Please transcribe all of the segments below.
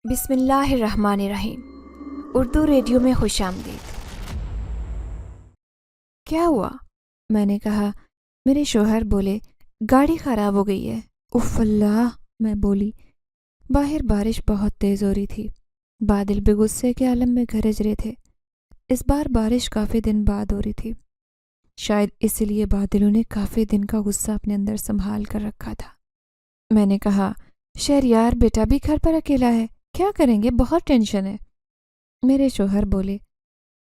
بسم اللہ الرحمن الرحیم۔ اردو ریڈیو میں خوش آمدید۔ کیا ہوا؟ میں نے کہا۔ میرے شوہر بولے گاڑی خراب ہو گئی ہے۔ اف اللہ، میں بولی۔ باہر بارش بہت تیز ہو رہی تھی۔ بادل بھی غصے کے عالم میں گرج رہے تھے۔ اس بار بارش کافی دن بعد ہو رہی تھی، شاید اس لیے بادلوں نے کافی دن کا غصہ اپنے اندر سنبھال کر رکھا تھا۔ میں نے کہا، شہریار بیٹا بھی گھر پر اکیلا ہے، کیا کریں گے؟ بہت ٹینشن ہے۔ میرے شوہر بولے،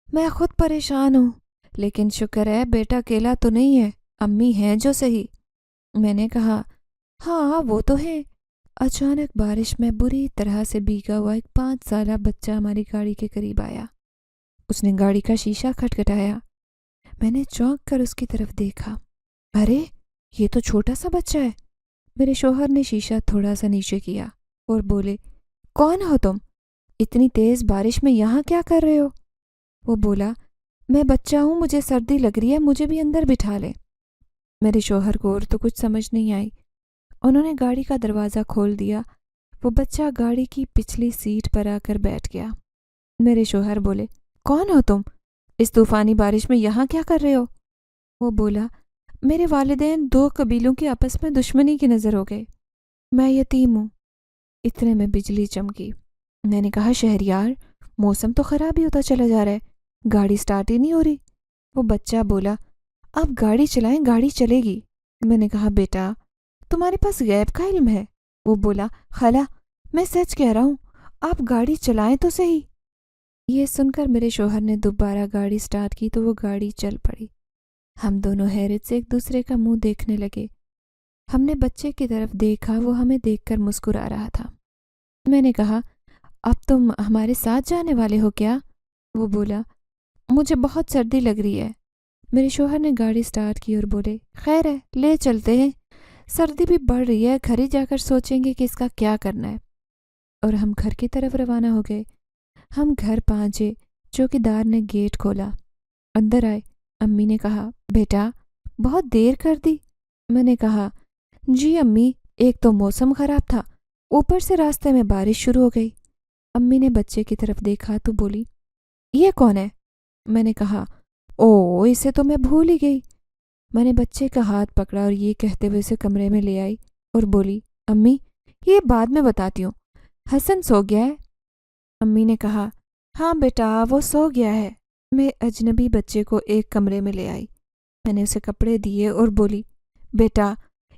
میں خود پریشان ہوں، لیکن شکر ہے بیٹا اکیلا تو نہیں ہے، امی ہیں جو صحیح۔ میں نے کہا، ہاں وہ تو ہے۔ اچانک بارش میں بری طرح سے بھیگا ہوا ایک 5 سالہ بچہ ہماری گاڑی کے قریب آیا۔ اس نے گاڑی کا شیشہ کھٹکھٹایا۔ میں نے چونک کر اس کی طرف دیکھا۔ ارے یہ تو چھوٹا سا بچہ ہے۔ میرے شوہر نے شیشہ تھوڑا سا نیچے کیا اور بولے، کون ہو تم؟ اتنی تیز بارش میں یہاں کیا کر رہے ہو؟ وہ بولا، میں بچہ ہوں، مجھے سردی لگ رہی ہے، مجھے بھی اندر بٹھا لے۔ میرے شوہر کو اور تو کچھ سمجھ نہیں آئی۔ انہوں نے گاڑی کا دروازہ کھول دیا۔ وہ بچہ گاڑی کی پچھلی سیٹ پر آ کر بیٹھ گیا۔ میرے شوہر بولے، کون ہو تم؟ اس طوفانی بارش میں یہاں کیا کر رہے ہو؟ وہ بولا، میرے والدین 2 قبیلوں کی آپس میں دشمنی کی نظر ہو گئے، میں یتیم ہوں۔ اتنے میں بجلی چمکی۔ میں نے کہا، شہریار موسم تو خراب ہی ہوتا چلا جا رہا ہے، گاڑی سٹارٹ ہی نہیں ہو رہی۔ وہ بچہ بولا، آپ گاڑی چلائیں، گاڑی چلے گی۔ میں نے کہا، بیٹا تمہارے پاس غیب کا علم ہے؟ وہ بولا، خالہ میں سچ کہہ رہا ہوں، آپ گاڑی چلائیں تو صحیح۔ یہ سن کر میرے شوہر نے دوبارہ گاڑی سٹارٹ کی تو وہ گاڑی چل پڑی۔ ہم دونوں حیرت سے ایک دوسرے کا منہ دیکھنے لگے۔ ہم نے بچے کی طرف دیکھا، وہ ہمیں دیکھ کر مسکرا رہا تھا۔ میں نے کہا، اب تم ہمارے ساتھ جانے والے ہو کیا؟ وہ بولا، مجھے بہت سردی لگ رہی ہے۔ میرے شوہر نے گاڑی سٹارٹ کی اور بولے، خیر ہے، لے چلتے ہیں، سردی بھی بڑھ رہی ہے، گھر ہی جا کر سوچیں گے کہ اس کا کیا کرنا ہے۔ اور ہم گھر کی طرف روانہ ہو گئے۔ ہم گھر پہنچے، چوکیدار نے گیٹ کھولا۔ اندر آئے۔ امی نے کہا، بیٹا بہت دیر کر دی۔ میں نے کہا، جی امی، ایک تو موسم خراب تھا، اوپر سے راستے میں بارش شروع ہو گئی۔ امی نے بچے کی طرف دیکھا تو بولی، یہ کون ہے؟ میں نے کہا، او اسے تو میں بھول ہی گئی۔ میں نے بچے کا ہاتھ پکڑا اور یہ کہتے ہوئے اسے کمرے میں لے آئی اور بولی، امی یہ بعد میں بتاتی ہوں، حسن سو گیا ہے؟ امی نے کہا، ہاں بیٹا وہ سو گیا ہے۔ میں اجنبی بچے کو ایک کمرے میں لے آئی۔ میں نے اسے کپڑے دیے اور بولی، بیٹا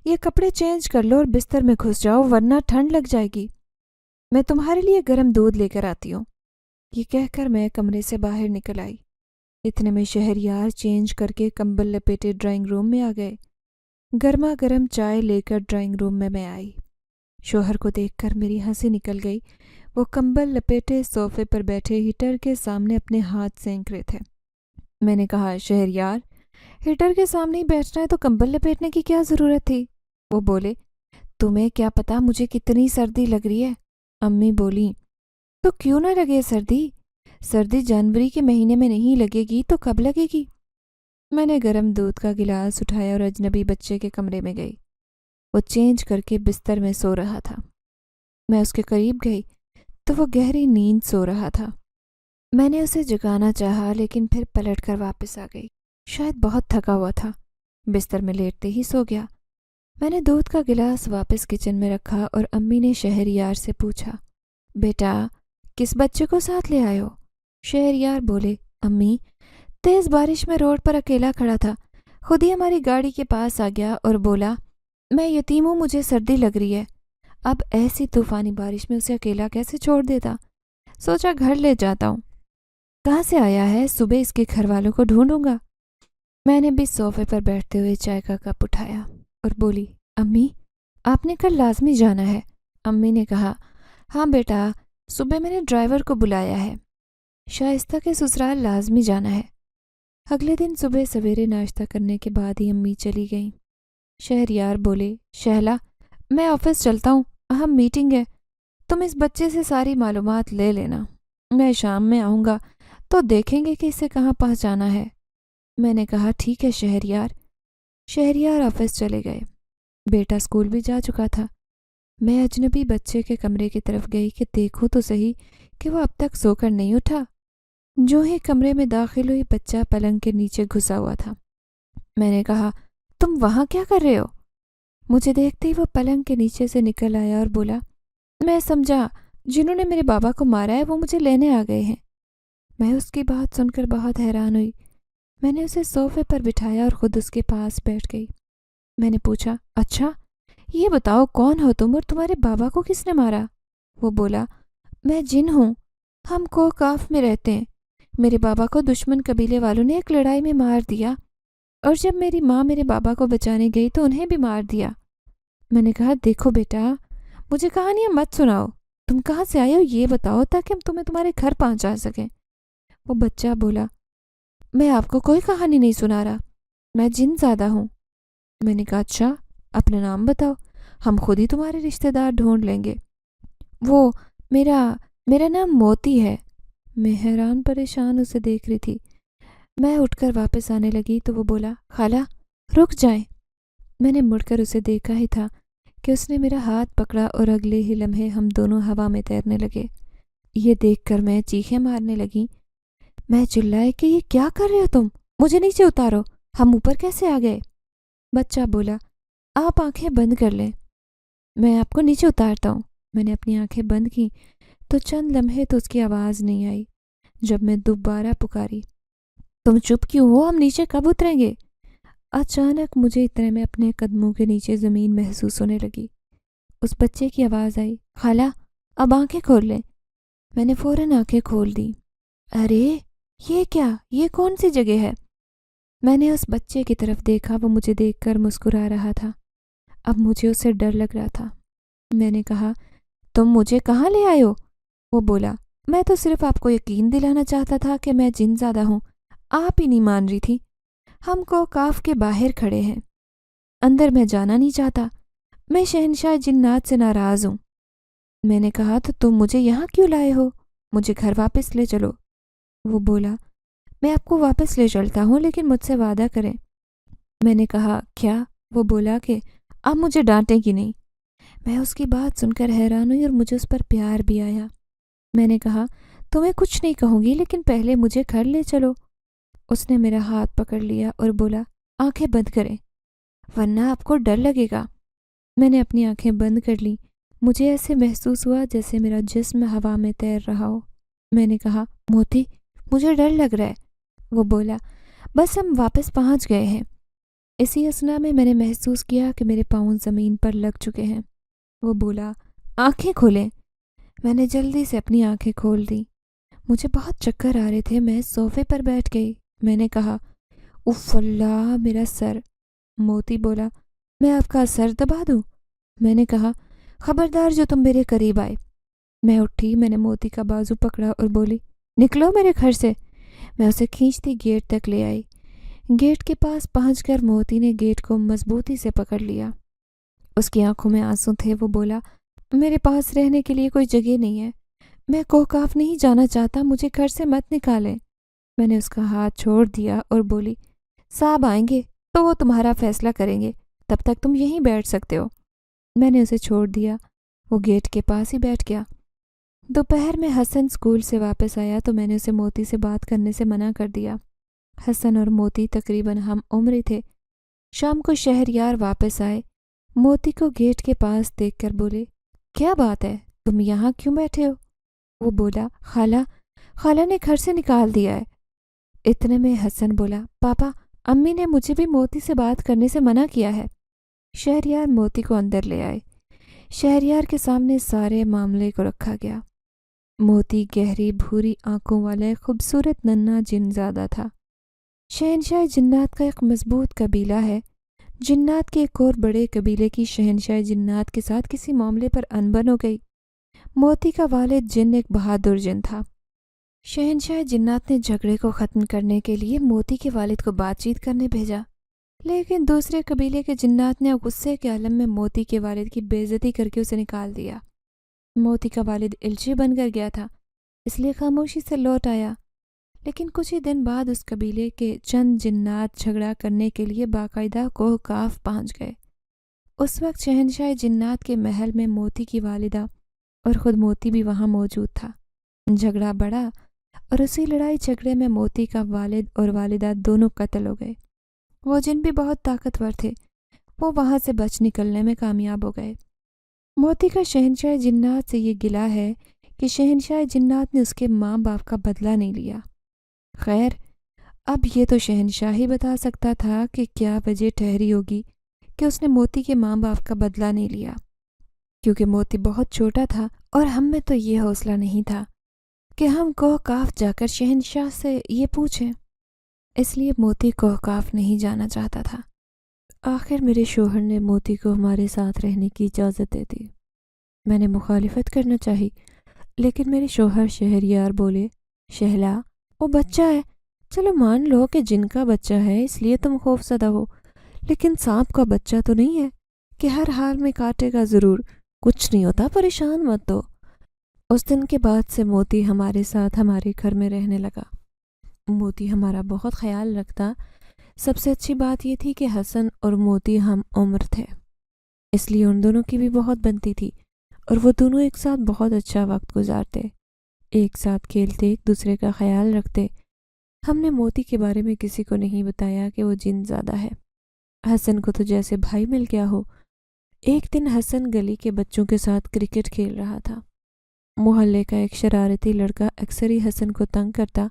یہ کپڑے چینج کر لو اور بستر میں گھس جاؤ ورنہ ٹھنڈ لگ جائے گی، میں تمہارے لیے گرم دودھ لے کر آتی ہوں۔ یہ کہہ کر میں کمرے سے باہر نکل آئی۔ اتنے میں شہریار چینج کر کے کمبل لپیٹے ڈرائنگ روم میں آ گئے۔ گرما گرم چائے لے کر ڈرائنگ روم میں آئی۔ شوہر کو دیکھ کر میری ہنسی نکل گئی۔ وہ کمبل لپیٹے صوفے پر بیٹھے ہیٹر کے سامنے اپنے ہاتھ سینک رہے تھے۔ میں نے کہا، شہریار ہیٹر کے سامنے ہی بیٹھنا ہے تو کمبل لپیٹنے کی کیا ضرورت تھی؟ وہ بولے، تمہیں کیا پتا مجھے کتنی سردی لگ رہی ہے؟ امی بولی، تو کیوں نہ لگے سردی؟ سردی جنوری کے مہینے میں نہیں لگے گی تو کب لگے گی؟ میں نے گرم دودھ کا گلاس اٹھایا اور اجنبی بچے کے کمرے میں گئی۔ وہ چینج کر کے بستر میں سو رہا تھا۔ میں اس کے قریب گئی تو وہ گہری نیند سو رہا تھا۔ میں نے اسے جگانا چاہا لیکن پھر پلٹ کر واپس آ گئی۔ شاید بہت تھکا ہوا تھا، بستر میں لیٹتے ہی سو گیا۔ میں نے دودھ کا گلاس واپس کچن میں رکھا اور امی نے شہریار سے پوچھا، بیٹا کس بچے کو ساتھ لے آئے ہو؟ شہریار بولے، امی تیز بارش میں روڈ پر اکیلا کھڑا تھا، خود ہی ہماری گاڑی کے پاس آ گیا اور بولا، میں یتیم ہوں، مجھے سردی لگ رہی ہے۔ اب ایسی طوفانی بارش میں اسے اکیلا کیسے چھوڑ دیتا؟ سوچا گھر لے جاتا ہوں۔ کہاں سے آیا ہے؟ صبح اس کے گھر والوں کو ڈھونڈوں گا۔ میں نے بھی صوفے پر بیٹھتے ہوئے چائے کا کپ اٹھایا اور بولی، امی آپ نے کل لازمی جانا ہے۔ امی نے کہا، ہاں بیٹا صبح میں نے ڈرائیور کو بلایا ہے، شائستہ کے سسرال لازمی جانا ہے۔ اگلے دن صبح سویرے ناشتہ کرنے کے بعد ہی امی چلی گئیں۔ شہریار بولے، شہلا میں آفس چلتا ہوں، اہم میٹنگ ہے، تم اس بچے سے ساری معلومات لے لینا، میں شام میں آؤں گا تو دیکھیں گے کہ اسے کہاں پہنچانا ہے۔ میں نے کہا، ٹھیک ہے شہریار۔ شہریار آفس چلے گئے۔ بیٹا اسکول بھی جا چکا تھا۔ میں اجنبی بچے کے کمرے کی طرف گئی کہ دیکھوں تو صحیح کہ وہ اب تک سو کر نہیں اٹھا۔ جو ہی کمرے میں داخل ہوئی بچہ پلنگ کے نیچے گھسا ہوا تھا۔ میں نے کہا تم وہاں کیا کر رہے ہو؟ مجھے دیکھتے ہی وہ پلنگ کے نیچے سے نکل آیا اور بولا میں سمجھا جنہوں نے میرے بابا کو مارا ہے وہ مجھے لینے آ گئے ہیں۔ میں اس کی بات سن کر بہت حیران ہوئی۔ میں نے اسے صوفے پر بٹھایا اور خود اس کے پاس بیٹھ گئی۔ میں نے پوچھا اچھا یہ بتاؤ کون ہو تم اور تمہارے بابا کو کس نے مارا؟ وہ بولا میں جن ہوں، ہم کوکاف میں رہتے ہیں۔ میرے بابا کو دشمن قبیلے والوں نے ایک لڑائی میں مار دیا اور جب میری ماں میرے بابا کو بچانے گئی تو انہیں بھی مار دیا۔ میں نے کہا دیکھو بیٹا مجھے کہانیاں مت سناؤ، تم کہاں سے آئے ہو یہ بتاؤ تاکہ ہم تمہیں تمہارے گھر پہنچا سکیں۔ وہ بچہ بولا میں آپ کو کوئی کہانی نہیں سنا رہا، میں جن زادہ ہوں۔ میں نے کہا اچھا اپنا نام بتاؤ، ہم خود ہی تمہارے رشتہ دار ڈھونڈ لیں گے۔ وہ میرا نام موتی ہے۔ میں حیران پریشان اسے دیکھ رہی تھی۔ میں اٹھ کر واپس آنے لگی تو وہ بولا خالہ رک جائیں۔ میں نے مڑ کر اسے دیکھا ہی تھا کہ اس نے میرا ہاتھ پکڑا اور اگلے ہی لمحے ہم دونوں ہوا میں تیرنے لگے۔ یہ دیکھ کر میں چیخیں مارنے لگی۔ میں چلائے کہ یہ کیا کر رہے ہو تم، مجھے نیچے اتارو، ہم اوپر کیسے آ گئے؟ بچہ بولا آپ آنکھیں بند کر لیں، میں آپ کو نیچے اتارتا ہوں۔ میں نے اپنی آنکھیں بند کی تو چند لمحے تو اس کی آواز نہیں آئی۔ جب میں دوبارہ پکاری تم چپ کیوں ہو، ہم نیچے کب اتریں گے؟ اچانک مجھے اتنے میں اپنے قدموں کے نیچے زمین محسوس ہونے لگی۔ اس بچے کی آواز آئی خالہ اب آنکھیں کھول لیں۔ میں نے فوراً آنکھیں کھول دی۔ ارے یہ کیا، یہ کون سی جگہ ہے؟ میں نے اس بچے کی طرف دیکھا، وہ مجھے دیکھ کر مسکرا رہا تھا۔ اب مجھے اس سے ڈر لگ رہا تھا۔ میں نے کہا تم مجھے کہاں لے آئے ہو؟ وہ بولا میں تو صرف آپ کو یقین دلانا چاہتا تھا کہ میں جن زادہ ہوں، آپ ہی نہیں مان رہی تھی۔ ہم کو کاف کے باہر کھڑے ہیں، اندر میں جانا نہیں چاہتا، میں شہنشاہ جنات سے ناراض ہوں۔ میں نے کہا تو تم مجھے یہاں کیوں لائے ہو، مجھے گھر واپس لے چلو۔ وہ بولا میں آپ کو واپس لے چلتا ہوں لیکن مجھ سے وعدہ کریں۔ میں نے کہا کیا؟ وہ بولا کہ آپ مجھے ڈانٹیں گی نہیں۔ میں اس کی بات سن کر حیران ہوئی اور مجھے اس پر پیار بھی آیا۔ میں نے کہا تمہیں کچھ نہیں کہوں گی لیکن پہلے مجھے گھر لے چلو۔ اس نے میرا ہاتھ پکڑ لیا اور بولا آنکھیں بند کریں ورنہ آپ کو ڈر لگے گا۔ میں نے اپنی آنکھیں بند کر لی۔ مجھے ایسے محسوس ہوا جیسے میرا جسم ہوا میں تیر رہا ہو۔ میں نے کہا موتی مجھے ڈر لگ رہا ہے۔ وہ بولا بس ہم واپس پہنچ گئے ہیں۔ اسی اثنا میں نے محسوس کیا کہ میرے پاؤں زمین پر لگ چکے ہیں۔ وہ بولا آنکھیں کھولیں۔ میں نے جلدی سے اپنی آنکھیں کھول دیں۔ مجھے بہت چکر آ رہے تھے، میں صوفے پر بیٹھ گئی۔ میں نے کہا اف اللہ میرا سر۔ موتی بولا میں آپ کا سر دبا دوں؟ میں نے کہا خبردار جو تم میرے قریب آئے۔ میں اٹھی، میں نے موتی کا بازو پکڑا اور بولی نکلو میرے گھر سے۔ میں اسے کھینچتی گیٹ تک لے آئی۔ گیٹ کے پاس پہنچ کر موتی نے گیٹ کو مضبوطی سے پکڑ لیا۔ اس کی آنکھوں میں آنسو تھے۔ وہ بولا میرے پاس رہنے کے لیے کوئی جگہ نہیں ہے، میں کوکاف نہیں جانا چاہتا، مجھے گھر سے مت نکالیں۔ میں نے اس کا ہاتھ چھوڑ دیا اور بولی صاحب آئیں گے تو وہ تمہارا فیصلہ کریں گے، تب تک تم یہیں بیٹھ سکتے ہو۔ میں نے اسے چھوڑ دیا، وہ گیٹ کے پاس ہی بیٹھ گیا۔ دوپہر میں حسن اسکول سے واپس آیا تو میں نے اسے موتی سے بات کرنے سے منع کر دیا۔ حسن اور موتی تقریباً ہم عمر تھے۔ شام کو شہریار واپس آئے، موتی کو گیٹ کے پاس دیکھ کر بولے کیا بات ہے، تم یہاں کیوں بیٹھے ہو؟ وہ بولا خالہ نے گھر سے نکال دیا ہے۔ اتنے میں حسن بولا پاپا امی نے مجھے بھی موتی سے بات کرنے سے منع کیا ہے۔ شہریار موتی کو اندر لے آئے۔ شہریار کے سامنے سارے معاملے کو رکھا گیا۔ موتی گہری بھوری آنکھوں والا ایک خوبصورت ننھا جن زادہ تھا۔ شہنشاہ جنات کا ایک مضبوط قبیلہ ہے۔ جنات کے ایک اور بڑے قبیلے کی شہنشاہ جنات کے ساتھ کسی معاملے پر انبن ہو گئی۔ موتی کا والد جن ایک بہادر جن تھا۔ شہنشاہ جنات نے جھگڑے کو ختم کرنے کے لیے موتی کے والد کو بات چیت کرنے بھیجا، لیکن دوسرے قبیلے کے جنات نے غصے کے عالم میں موتی کے والد کی بے عزتی کر کے اسے نکال دیا۔ موتی کا والد الچی بن کر گیا تھا، اس لیے خاموشی سے لوٹ آیا، لیکن کچھ ہی دن بعد اس قبیلے کے چند جنات جھگڑا کرنے کے لیے باقاعدہ کوہ کاف پہنچ گئے۔ اس وقت شہنشاہ جنات کے محل میں موتی کی والدہ اور خود موتی بھی وہاں موجود تھا۔ جھگڑا بڑھا اور اسی لڑائی جھگڑے میں موتی کا والد اور والدہ دونوں قتل ہو گئے۔ وہ جن بھی بہت طاقتور تھے، وہ وہاں سے بچ نکلنے میں کامیاب ہو گئے۔ موتی کا شہنشاہ جنات سے یہ گلہ ہے کہ شہنشاہ جنات نے اس کے ماں باپ کا بدلہ نہیں لیا۔ خیر، اب یہ تو شہنشاہ ہی بتا سکتا تھا کہ کیا وجہ ٹھہری ہوگی کہ اس نے موتی کے ماں باپ کا بدلہ نہیں لیا، کیونکہ موتی بہت چھوٹا تھا اور ہم میں تو یہ حوصلہ نہیں تھا کہ ہم کوہ کاف جا کر شہنشاہ سے یہ پوچھیں۔ اس لیے موتی کوہ کاف نہیں جانا چاہتا تھا۔ آخر میرے شوہر نے موتی کو ہمارے ساتھ رہنے کی اجازت دے دی۔ میں نے مخالفت کرنا چاہی، لیکن میرے شوہر شہریار بولے، شہلا، وہ بچہ ہے، چلو مان لو کہ جن کا بچہ ہے اس لیے تم خوف زدہ ہو، لیکن سانپ کا بچہ تو نہیں ہے کہ ہر حال میں کاٹے گا ضرور۔ کچھ نہیں ہوتا، پریشان مت ہو۔ اس دن کے بعد سے موتی ہمارے ساتھ ہمارے گھر میں رہنے لگا۔ موتی ہمارا بہت خیال رکھتا۔ سب سے اچھی بات یہ تھی کہ حسن اور موتی ہم عمر تھے، اس لیے ان دونوں کی بھی بہت بنتی تھی اور وہ دونوں ایک ساتھ بہت اچھا وقت گزارتے، ایک ساتھ کھیلتے، ایک دوسرے کا خیال رکھتے۔ ہم نے موتی کے بارے میں کسی کو نہیں بتایا کہ وہ جن زادہ ہے۔ حسن کو تو جیسے بھائی مل گیا ہو۔ ایک دن حسن گلی کے بچوں کے ساتھ کرکٹ کھیل رہا تھا۔ محلے کا ایک شرارتی لڑکا اکثر ہی حسن کو تنگ کرتا۔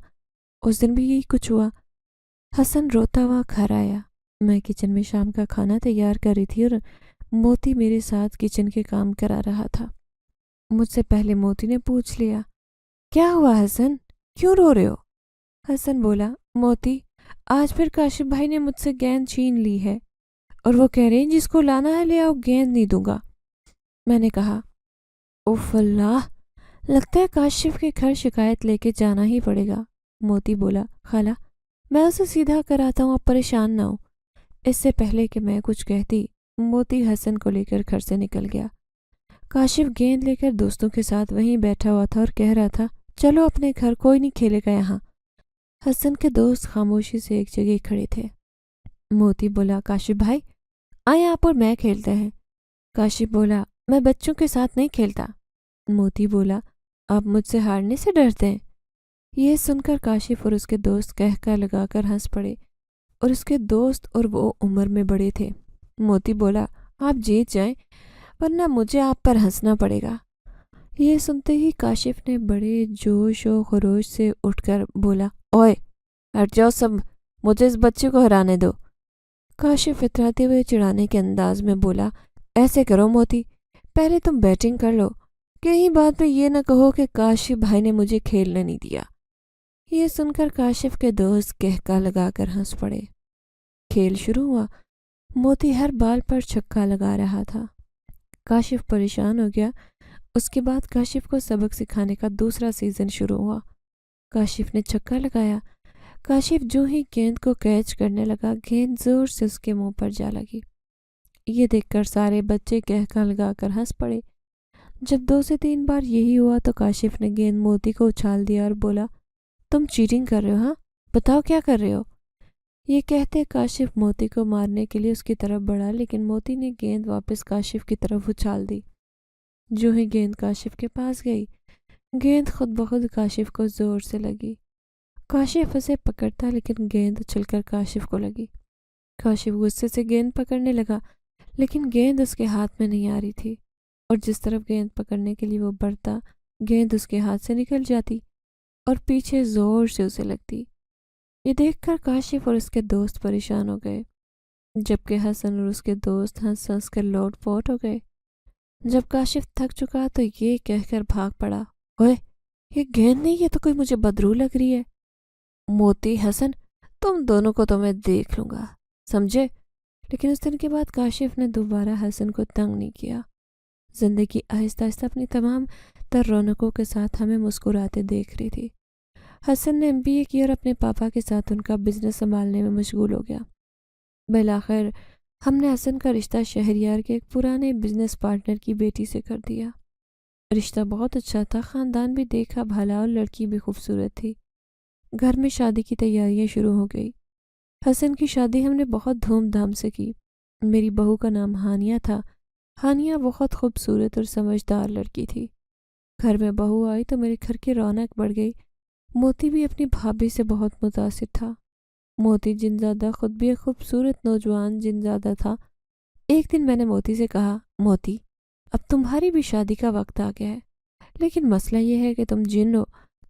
اس دن بھی یہی کچھ ہوا۔ حسن روتا ہوا گھر آیا۔ میں کچن میں شام کا کھانا تیار کر رہی تھی اور موتی میرے ساتھ کچن کے کام کرا رہا تھا۔ مجھ سے پہلے موتی نے پوچھ لیا، کیا ہوا حسن، کیوں رو رہے ہو؟ حسن بولا، موتی، آج پھر کاشف بھائی نے مجھ سے گیند چھین لی ہے اور وہ کہہ رہے ہیں جس کو لانا ہے لے آؤ، گیند نہیں دوں گا۔ میں نے کہا، اوف اللہ، لگتا ہے کاشف کے گھر شکایت لے کے جانا ہی پڑے گا۔ موتی بولا، خالہ، میں اسے سیدھا کراتا ہوں، آپ پریشان نہ ہو۔ اس سے پہلے کہ میں کچھ کہتی، موتی حسن کو لے کر گھر سے نکل گیا۔ کاشف گیند لے کر دوستوں کے ساتھ وہیں بیٹھا ہوا تھا اور کہہ رہا تھا، چلو اپنے گھر، کوئی نہیں کھیلے گا یہاں۔ حسن کے دوست خاموشی سے ایک جگہ کھڑے تھے۔ موتی بولا، کاشف بھائی، آئیں آپ اور میں کھیلتے ہیں۔ کاشف بولا، میں بچوں کے ساتھ نہیں کھیلتا۔ موتی بولا، آپ مجھ سے ہارنے سے ڈرتے ہیں؟ یہ سن کر کاشف اور اس کے دوست کہہ لگا کر ہنس پڑے، اور اس کے دوست اور وہ عمر میں بڑے تھے۔ موتی بولا، آپ جیت جائیں ورنہ مجھے آپ پر ہنسنا پڑے گا۔ یہ سنتے ہی کاشف نے بڑے جوش و خروش سے اٹھ کر بولا، اوئے ہٹ جاؤ سب، مجھے اس بچے کو ہرانے دو۔ کاشف اتراتے ہوئے چڑھانے کے انداز میں بولا، ایسے کرو موتی، پہلے تم بیٹنگ کر لو، کہیں بعد میں یہ نہ کہو کہ کاشف بھائی نے مجھے کھیلنے نہیں دیا۔ یہ سن کر کاشف کے دوست کہکا لگا کر ہنس پڑے۔ کھیل شروع ہوا۔ موتی ہر بال پر چھکا لگا رہا تھا۔ کاشف پریشان ہو گیا۔ اس کے بعد کاشف کو سبق سکھانے کا دوسرا سیزن شروع ہوا۔ کاشف نے چھکا لگایا۔ کاشف جو ہی گیند کو کیچ کرنے لگا، گیند زور سے اس کے منہ پر جا لگی۔ یہ دیکھ کر سارے بچے کہکا لگا کر ہنس پڑے۔ جب 2 سے 3 بار یہی ہوا تو کاشف نے گیند موتی کو اچھال دیا اور بولا، تم چیٹنگ کر رہے ہو، ہاں؟ بتاؤ کیا کر رہے ہو؟ یہ کہتے کاشف موتی کو مارنے کے لیے اس کی طرف بڑھا، لیکن موتی نے گیند واپس کاشف کی طرف اچھال دی۔ جو ہی گیند کاشف کے پاس گئی، گیند خود بخود کاشف کو زور سے لگی۔ کاشف اسے پکڑتا لیکن گیند اچھل کر کاشف کو لگی۔ کاشف غصے سے گیند پکڑنے لگا، لیکن گیند اس کے ہاتھ میں نہیں آ رہی تھی، اور جس طرف گیند پکڑنے کے لیے وہ بڑھتا، گیند اس کے ہاتھ سے نکل جاتی اور پیچھے زور سے اسے لگتی۔ یہ دیکھ کر کاشف اور اس کے دوست پریشان ہو گئے، جبکہ حسن اور اس کے دوست ہنس ہنس کر لوٹ پوٹ ہو گئے۔ جب کاشف تھک چکا تو یہ کہہ کر بھاگ پڑا، اوئے، یہ گیند نہیں، یہ تو کوئی مجھے بدرو لگ رہی ہے۔ موتی، حسن، تم دونوں کو تو میں دیکھ لوں گا، سمجھے؟ لیکن اس دن کے بعد کاشف نے دوبارہ حسن کو تنگ نہیں کیا۔ زندگی آہستہ آہستہ اپنی تمام تر رونقوں کے ساتھ ہمیں مسکراتے دیکھ رہی تھی۔ حسن نے MBA کیا اور اپنے پاپا کے ساتھ ان کا بزنس سنبھالنے میں مشغول ہو گیا۔ بالآخر ہم نے حسن کا رشتہ شہریار کے ایک پرانے بزنس پارٹنر کی بیٹی سے کر دیا۔ رشتہ بہت اچھا تھا، خاندان بھی دیکھا بھالا اور لڑکی بھی خوبصورت تھی۔ گھر میں شادی کی تیاریاں شروع ہو گئی۔ حسن کی شادی ہم نے بہت دھوم دھام سے کی۔ میری بہو کا نام ہانیہ تھا۔ ہانیہ بہت خوبصورت اور سمجھدار لڑکی تھی۔ گھر میں بہو آئی تو میرے گھر کی رونق بڑھ گئی۔ موتی بھی اپنی بھابھی سے بہت متاثر تھا۔ موتی جنزادہ خود بھی ایک خوبصورت نوجوان جنزادہ تھا۔ ایک دن میں نے موتی سے کہا، موتی، اب تمہاری بھی شادی کا وقت آ گیا ہے، لیکن مسئلہ یہ ہے کہ تم جن ہو،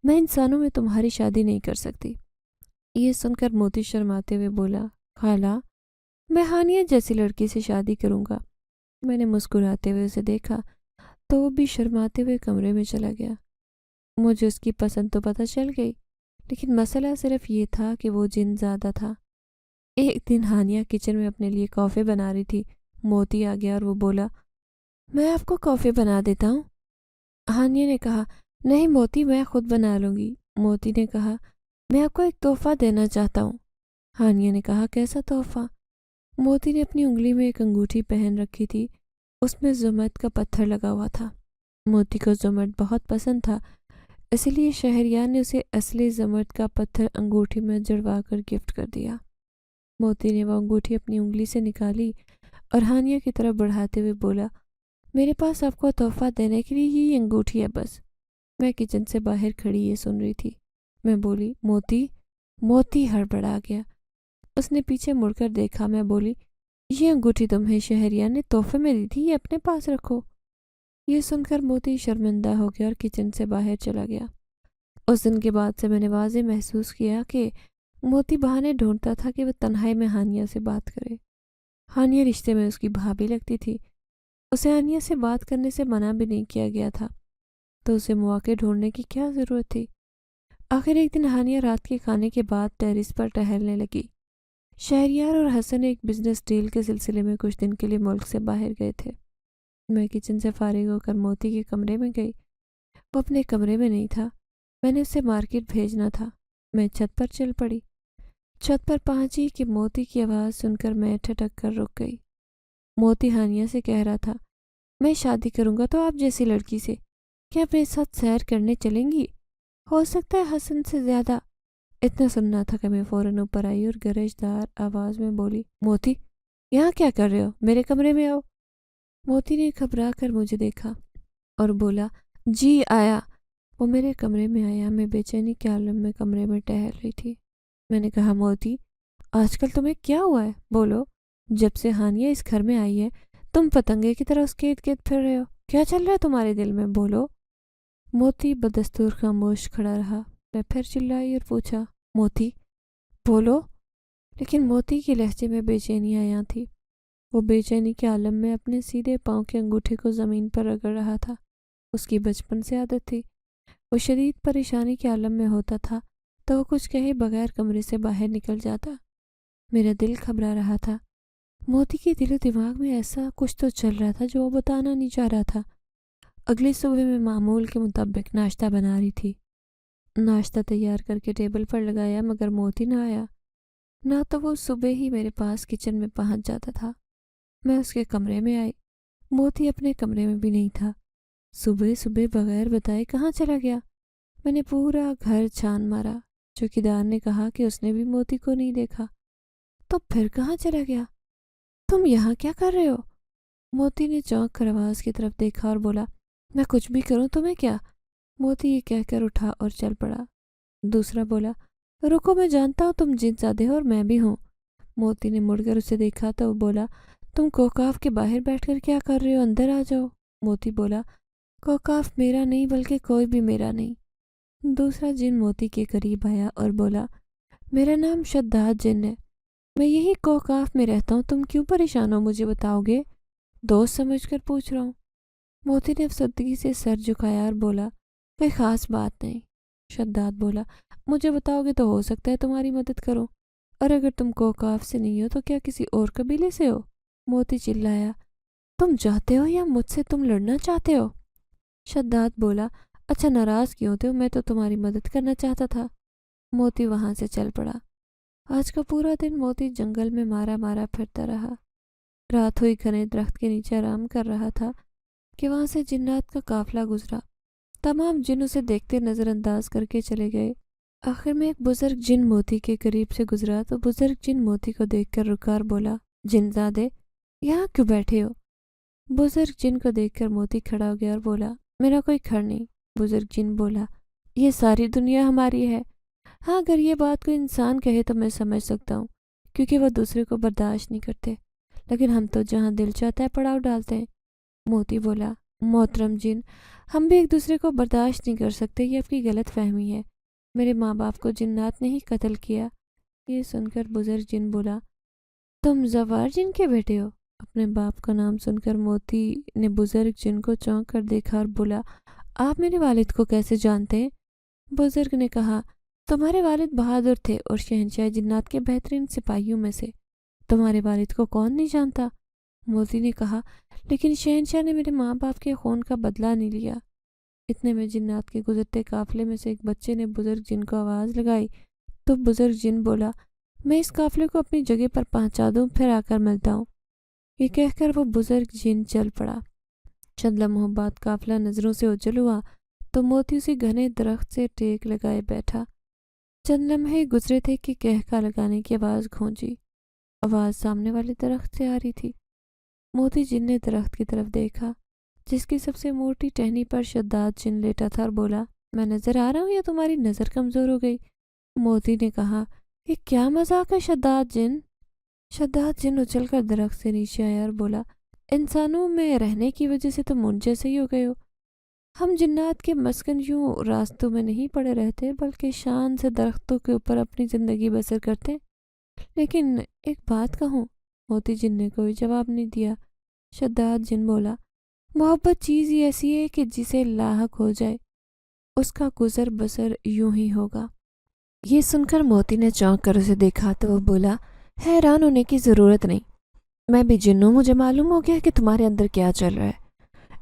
میں انسانوں میں تمہاری شادی نہیں کر سکتی۔ یہ سن کر موتی شرماتے ہوئے بولا، خالہ، میں ہانیہ جیسی لڑکی سے شادی کروں گا۔ میں نے مسکراتے ہوئے اسے دیکھا تو وہ بھی شرماتے ہوئے کمرے میں چلا گیا۔ مجھے اس کی پسند تو پتہ چل گئی، لیکن مسئلہ صرف یہ تھا کہ وہ جن زیادہ تھا۔ ایک دن ہانیہ کچن میں اپنے لیے کافی بنا رہی تھی۔ موتی آ گیا اور وہ بولا، میں آپ کو کافی بنا دیتا ہوں۔ ہانیہ نے کہا، نہیں موتی، میں خود بنا لوں گی۔ موتی نے کہا، میں آپ کو ایک تحفہ دینا چاہتا ہوں۔ ہانیہ نے کہا، کیسا تحفہ؟ موتی نے اپنی انگلی میں ایک انگوٹھی پہن رکھی تھی، اس میں زمرد کا پتھر لگا ہوا تھا۔ موتی کو زمرد بہت پسند تھا، اسی لیے شہریار نے اسے اصلی زمرد کا پتھر انگوٹھی میں جڑوا کر گفٹ کر دیا۔ موتی نے وہ انگوٹھی اپنی انگلی سے نکالی اور ہانیہ کی طرف بڑھاتے ہوئے بولا، میرے پاس آپ کو تحفہ دینے کے لیے یہ انگوٹھی ہے بس۔ میں کچن سے باہر کھڑی یہ سن رہی تھی۔ میں بولی، موتی۔ موتی ہڑبڑا گیا۔ اس نے پیچھے مڑ کر دیکھا۔ میں بولی، یہ انگوٹھی تمہیں شہریار نے تحفے میں دی تھی، یہ اپنے پاس رکھو۔ یہ سن کر موتی شرمندہ ہو گیا اور کچن سے باہر چلا گیا۔ اس دن کے بعد سے میں نے واضح محسوس کیا کہ موتی بہانے ڈھونڈتا تھا کہ وہ تنہائی میں ہانیہ سے بات کرے۔ ہانیہ رشتے میں اس کی بھابھی لگتی تھی۔ اسے ہانیہ سے بات کرنے سے منع بھی نہیں کیا گیا تھا، تو اسے مواقع ڈھونڈنے کی کیا ضرورت تھی؟ آخر ایک دن ہانیہ رات کے کھانے کے بعد ٹیرس پر ٹہلنے لگی۔ شہریار اور حسن ایک بزنس ڈیل کے سلسلے میں کچھ دن کے لیے ملک سے باہر گئے تھے۔ میں کچن سے فارغ ہو کر موتی کے کمرے میں گئی۔ وہ اپنے کمرے میں نہیں تھا۔ میں نے اسے مارکیٹ بھیجنا تھا۔ میں چھت پر چل پڑی۔ چھت پر پہنچی کہ موتی کی آواز سن کر میں ٹھٹک کر رک گئی۔ موتی ہانیہ سے کہہ رہا تھا، میں شادی کروں گا تو آپ جیسی لڑکی سے، کیا میرے ساتھ سیر کرنے چلیں گی؟ ہو سکتا ہے حسن سے زیادہ۔ اتنا سننا تھا کہ میں فوراً اوپر آئی اور گرجدار آواز میں بولی، موتی، یہاں کیا کر رہے ہو؟ میرے کمرے میں آؤ۔ موتی نے گھبرا کر مجھے دیکھا اور بولا، جی آیا۔ وہ میرے کمرے میں آیا۔ میں بے چینی کے عالم میں کمرے میں ٹہل رہی تھی۔ میں نے کہا، موتی، آج کل تمہیں کیا ہوا ہے؟ بولو۔ جب سے ہانیہ اس گھر میں آئی ہے تم پتنگے کی طرح اس کے ارد گرد پھر رہے ہو۔ کیا چل رہا ہے تمہارے دل میں؟ بولو۔ موتی بدستور خاموش کھڑا رہا۔ میں پھر چلائی اور پوچھا، موتی بولو۔ لیکن موتی کے لہجے میں بے چینی آیا تھی۔ وہ بے چینی کے عالم میں اپنے سیدھے پاؤں کے انگوٹھے کو زمین پر رگڑ رہا تھا۔ اس کی بچپن سے عادت تھی، وہ شدید پریشانی کے عالم میں ہوتا تھا تو وہ کچھ کہے بغیر کمرے سے باہر نکل جاتا۔ میرا دل گھبرا رہا تھا۔ موتی کے دل و دماغ میں ایسا کچھ تو چل رہا تھا جو وہ بتانا نہیں چاہ رہا تھا۔ اگلی صبح میں معمول کے مطابق ناشتہ بنا رہی تھی۔ ناشتہ تیار کر کے ٹیبل پر لگایا مگر موتی نہ آیا، نہ تو وہ صبح ہی میرے پاس کچن میں پہنچ جاتا تھا۔ میں اس کے کمرے میں آئی، موتی اپنے کمرے میں بھی نہیں تھا۔ صبح صبح بغیر بتائے کہاں چلا گیا؟ میں نے پورا گھر چھان مارا۔ چوکیدار نے کہا کہ اس نے بھی موتی کو نہیں دیکھا۔ تو پھر کہاں چلا گیا؟ تم یہاں کیا کر رہے ہو؟ موتی نے چونک کر آواز کی طرف دیکھا اور بولا، میں کچھ بھی کروں تمہیں کیا؟ موتی یہ کہہ کر اٹھا اور چل پڑا۔ دوسرا بولا، رکو، میں جانتا ہوں تم جن زادے ہو اور میں بھی ہوں۔ موتی نے مڑ کر اسے دیکھا تو وہ بولا، تم کوکاف کے باہر بیٹھ کر کیا کر رہے ہو؟ اندر آ جاؤ۔ موتی بولا، کوکاف میرا نہیں بلکہ کوئی بھی میرا نہیں۔ دوسرا جن موتی کے قریب آیا اور بولا، میرا نام شداد جن ہے، میں یہی کوکاف میں رہتا ہوں، تم کیوں پریشان ہو؟ مجھے بتاؤ گے؟ دوست سمجھ کر پوچھ رہا ہوں۔ موتی نے افسردگی سے سر جھکایا اور بولا، کوئی خاص بات نہیں۔ شداد بولا، مجھے بتاؤ گے تو ہو سکتا ہے تمہاری مدد کروں، اور اگر تم کوکاف سے نہیں ہو تو کیا کسی اور قبیلے سے ہو؟ موتی چلایا، تم چاہتے ہو یا مجھ سے تم لڑنا چاہتے ہو؟ شداد بولا، اچھا ناراض کیوں ہوتے ہو؟ میں تو تمہاری مدد کرنا چاہتا تھا۔ موتی وہاں سے چل پڑا۔ آج کا پورا دن موتی جنگل میں مارا مارا پھرتا رہا۔ رات ہوئی، گھنے درخت کے نیچے آرام کر رہا تھا کہ وہاں سے جنات کا قافلہ گزرا۔ تمام جن اسے دیکھتے نظر انداز کر کے چلے گئے۔ آخر میں ایک بزرگ جن موتی کے قریب سے گزرا تو بزرگ جن موتی کو دیکھ کر رکا اور بولا، جن زادے، یہاں کیوں بیٹھے ہو؟ بزرگ جن کو دیکھ کر موتی کھڑا ہو گیا اور بولا، میرا کوئی گھر نہیں۔ بزرگ جن بولا، یہ ساری دنیا ہماری ہے۔ ہاں، اگر یہ بات کوئی انسان کہے تو میں سمجھ سکتا ہوں، کیونکہ وہ دوسرے کو برداشت نہیں کرتے، لیکن ہم تو جہاں دل چاہتا ہے پڑاؤ ڈالتے ہیں۔ موتی بولا، محترم جن، ہم بھی ایک دوسرے کو برداشت نہیں کر سکتے، یہ آپ کی غلط فہمی ہے۔ میرے ماں باپ کو جنات نے ہی قتل کیا۔ یہ سن کر بزرگ جن بولا، تم زوار جن کے بیٹے ہو؟ اپنے باپ کا نام سن کر موتی نے بزرگ جن کو چونک کر دیکھا اور بولا، آپ میرے والد کو کیسے جانتے ہیں؟ بزرگ نے کہا، تمہارے والد بہادر تھے اور شہنشاہ جنات کے بہترین سپاہیوں میں سے، تمہارے والد کو کون نہیں جانتا؟ موتی نے کہا، لیکن شہنشاہ نے میرے ماں باپ کے خون کا بدلہ نہیں لیا۔ اتنے میں جنات کے گزرتے قافلے میں سے ایک بچے نے بزرگ جن کو آواز لگائی تو بزرگ جن بولا، میں اس قافلے کو اپنی جگہ پر پہنچا دوں، پھر آ کر ملتا ہوں۔ یہ کہہ کر وہ بزرگ جن چل پڑا۔ چند لمحوں بعد قافلہ نظروں سے اوجھل ہوا تو موتی اسی گھنے درخت سے ٹیک لگائے بیٹھا۔ چند لمحے گزرے تھے کہ کہکا لگانے کی آواز گونجی۔ آواز سامنے والے درخت سے آ رہی تھی۔ موتی جن نے درخت کی طرف دیکھا جس کی سب سے موٹی ٹہنی پر شداد جن لیٹا تھا اور بولا، میں نظر آ رہا ہوں یا تمہاری نظر کمزور ہو گئی؟ موتی نے کہا، یہ کیا مذاق ہے شداد جن؟ شداد جن اچھل کر درخت سے نیچے آیا اور بولا، انسانوں میں رہنے کی وجہ سے تم ان جیسے ہی ہو گئے ہو۔ ہم جنات کے مسکن یوں راستوں میں نہیں پڑے رہتے، بلکہ شان سے درختوں کے اوپر اپنی زندگی بسر کرتے۔ لیکن ایک بات کہوں؟ موتی جن نے کوئی جواب نہیں دیا۔ شداد جن بولا، محبت چیز ہی ایسی ہے کہ جسے لاحق ہو جائے اس کا گزر بسر یوں ہی ہوگا۔ یہ سن کر موتی نے چونک کر اسے دیکھا تو وہ بولا، حیران ہونے کی ضرورت نہیں، میں بھی جن ہوں، مجھے معلوم ہو گیا کہ تمہارے اندر کیا چل رہا ہے،